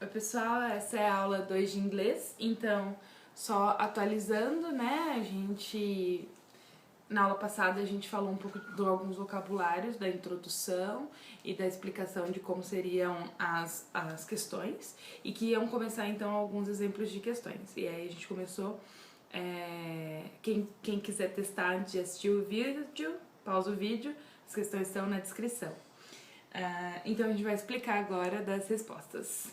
Oi pessoal, essa é a aula 2 de inglês, então só atualizando, né, na aula passada a gente falou um pouco de alguns vocabulários, da introdução e da explicação de como seriam as questões e que iam começar então alguns exemplos de questões. E aí a gente começou, quem quiser testar antes de assistir o vídeo, pausa o vídeo, as questões estão na descrição. Então a gente vai explicar agora das respostas.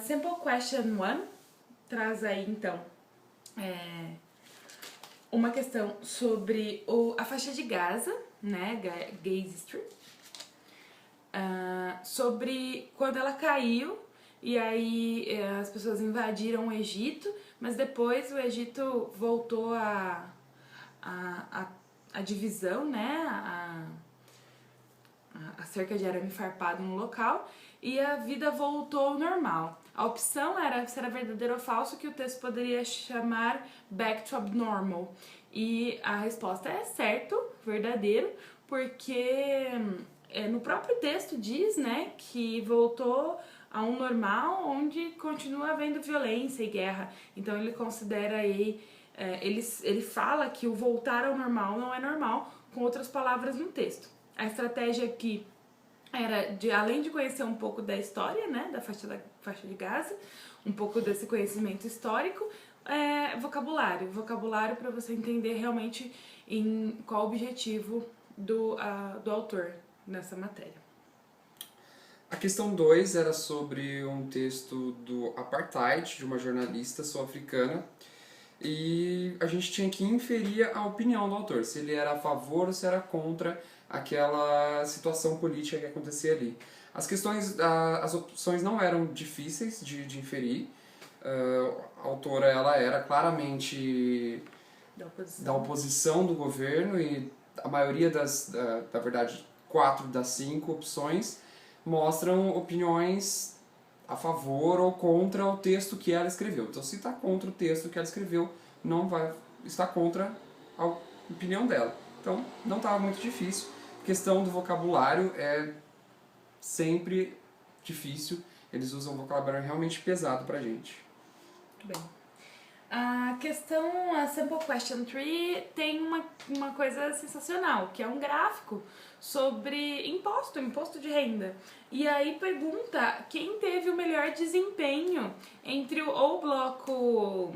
Simple Question 1 traz aí então uma questão sobre a faixa de Gaza, né, Gaza Strip, sobre quando ela caiu e aí as pessoas invadiram o Egito, mas depois o Egito voltou a divisão, né, a cerca de arame farpado no local e a vida voltou ao normal. A opção era se era verdadeiro ou falso, que o texto poderia chamar back to abnormal. E a resposta é certo, verdadeiro, porque no próprio texto diz, né, que voltou a um normal onde continua havendo violência e guerra. Então ele considera aí, ele fala que o voltar ao normal não é normal, com outras palavras no texto. A estratégia aqui era além de conhecer um pouco da história, né, da faixa de Gaza, um pouco desse conhecimento histórico, vocabulário para você entender realmente em qual o objetivo do autor nessa matéria. A questão 2 era sobre um texto do Apartheid, de uma jornalista sul-africana, e a gente tinha que inferir a opinião do autor, se ele era a favor ou se era contra aquela situação política que acontecia ali. As opções não eram difíceis de inferir. A autora ela era claramente da oposição do governo e a maioria na verdade, 4 das 5 opções mostram opiniões a favor ou contra o texto que ela escreveu. Então, se está contra o texto que ela escreveu, não vai estar contra a opinião dela. Então, não estava muito difícil. A questão do vocabulário é sempre difícil. Eles usam um vocabulário realmente pesado pra gente. Muito bem. A questão, a Simple Question 3 tem uma coisa sensacional, que é um gráfico sobre imposto de renda. E aí pergunta quem teve o melhor desempenho entre o bloco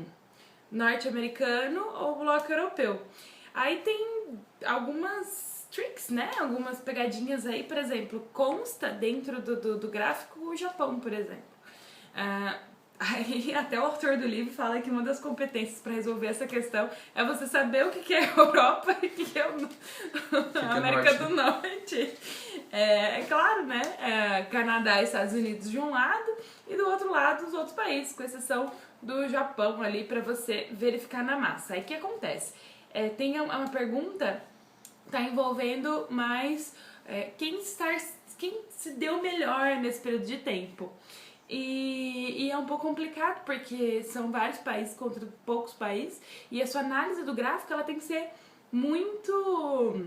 norte-americano ou o bloco europeu. Aí tem algumas tricks, né? Algumas pegadinhas aí, por exemplo, consta dentro do gráfico o Japão, por exemplo. Aí até o autor do livro fala que uma das competências para resolver essa questão é você saber o que é Europa e o que é a América do Norte. É claro, né? Canadá e Estados Unidos de um lado e do outro lado os outros países, com exceção do Japão ali para você verificar na massa. Aí o que acontece? Tem uma pergunta tá envolvendo mais quem se deu melhor nesse período de tempo. E é um pouco complicado, porque são vários países contra poucos países, e a sua análise do gráfico ela tem que ser muito...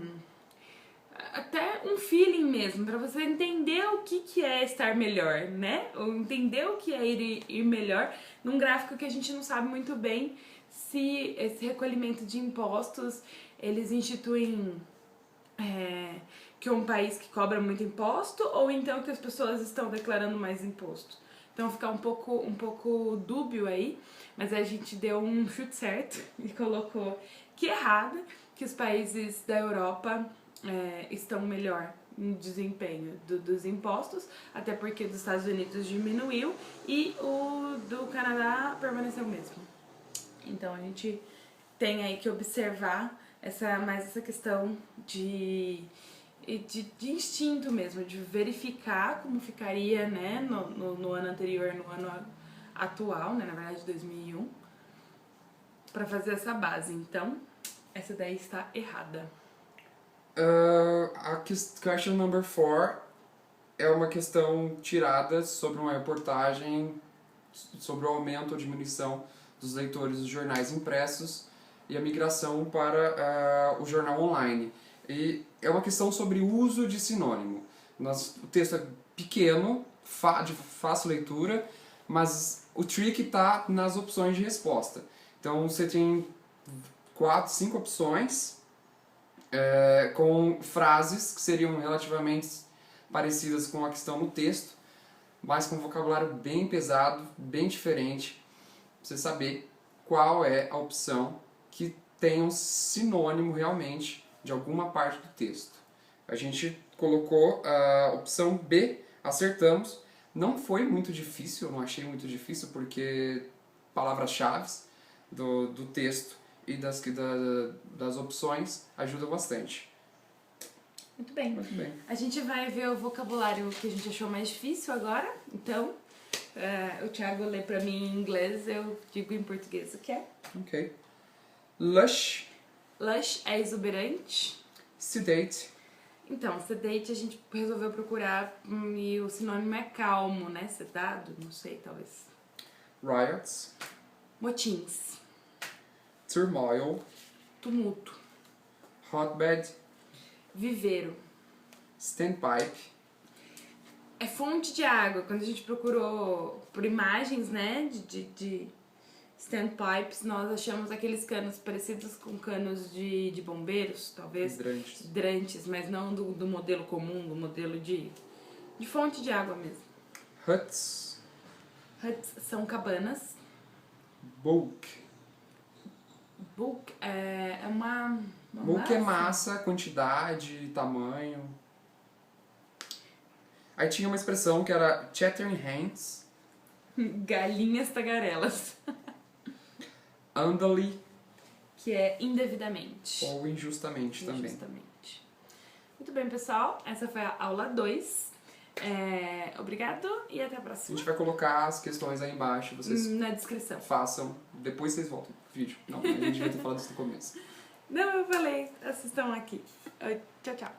até um feeling mesmo, para você entender o que é estar melhor, né? Ou entender o que é ir melhor num gráfico que a gente não sabe muito bem se esse recolhimento de impostos, eles instituem que é um país que cobra muito imposto, ou então que as pessoas estão declarando mais imposto. Então fica um pouco dúbio aí, mas a gente deu um chute certo e colocou que errado, que os países da Europa estão melhor no desempenho dos impostos, até porque dos Estados Unidos diminuiu e o do Canadá permaneceu mesmo. Então a gente tem aí que observar essa questão de instinto mesmo, de verificar como ficaria, né, no ano anterior, no ano atual, né, na verdade 2001, para fazer essa base. Então, essa daí está errada. A question number 4 é uma questão tirada sobre uma reportagem sobre o aumento ou diminuição dos leitores dos jornais impressos e a migração para o jornal online. E é uma questão sobre o uso de sinônimo. O texto é pequeno, de fácil leitura, mas o trick tá nas opções de resposta. Então você tem 4, 5 opções com frases que seriam relativamente parecidas com a que estão no texto, mas com um vocabulário bem pesado, bem diferente, pra você saber qual é a opção que tem um sinônimo realmente de alguma parte do texto. A gente colocou a opção B, acertamos. Não foi muito difícil, eu não achei muito difícil, porque palavras-chave do texto e das opções ajudam bastante. Muito bem. Muito bem. A gente vai ver o vocabulário que a gente achou mais difícil agora. Então, o Thiago lê pra mim em inglês, eu digo em português o que é. Ok. Lush. Lush é exuberante. Sedate. Então, sedate a gente resolveu procurar e o sinônimo é calmo, né? Sedado? Não sei, talvez. Riots. Motins. Turmoil. Tumulto. Hotbed. Viveiro. Standpipe. É fonte de água. Quando a gente procurou por imagens, né, de standpipes, nós achamos aqueles canos parecidos com canos de bombeiros, talvez. Hidrantes. Hidrantes, mas não do modelo comum, do modelo de fonte de água mesmo. Huts. Huts são cabanas. Bulk. Bulk é uma Bulk é massa, quantidade, tamanho. Aí tinha uma expressão que era chattering hands. Galinhas tagarelas. Unduly. Que é indevidamente. Ou injustamente também. Injustamente. Muito bem, pessoal. Essa foi a aula 2. Obrigado e até a A próxima. gente vai colocar as questões aí embaixo, vocês Na descrição. façam. Depois vocês voltam pro vídeo. Não, a gente devia ter falado isso no começo. Não, eu falei. Assistam aqui. Tchau, tchau.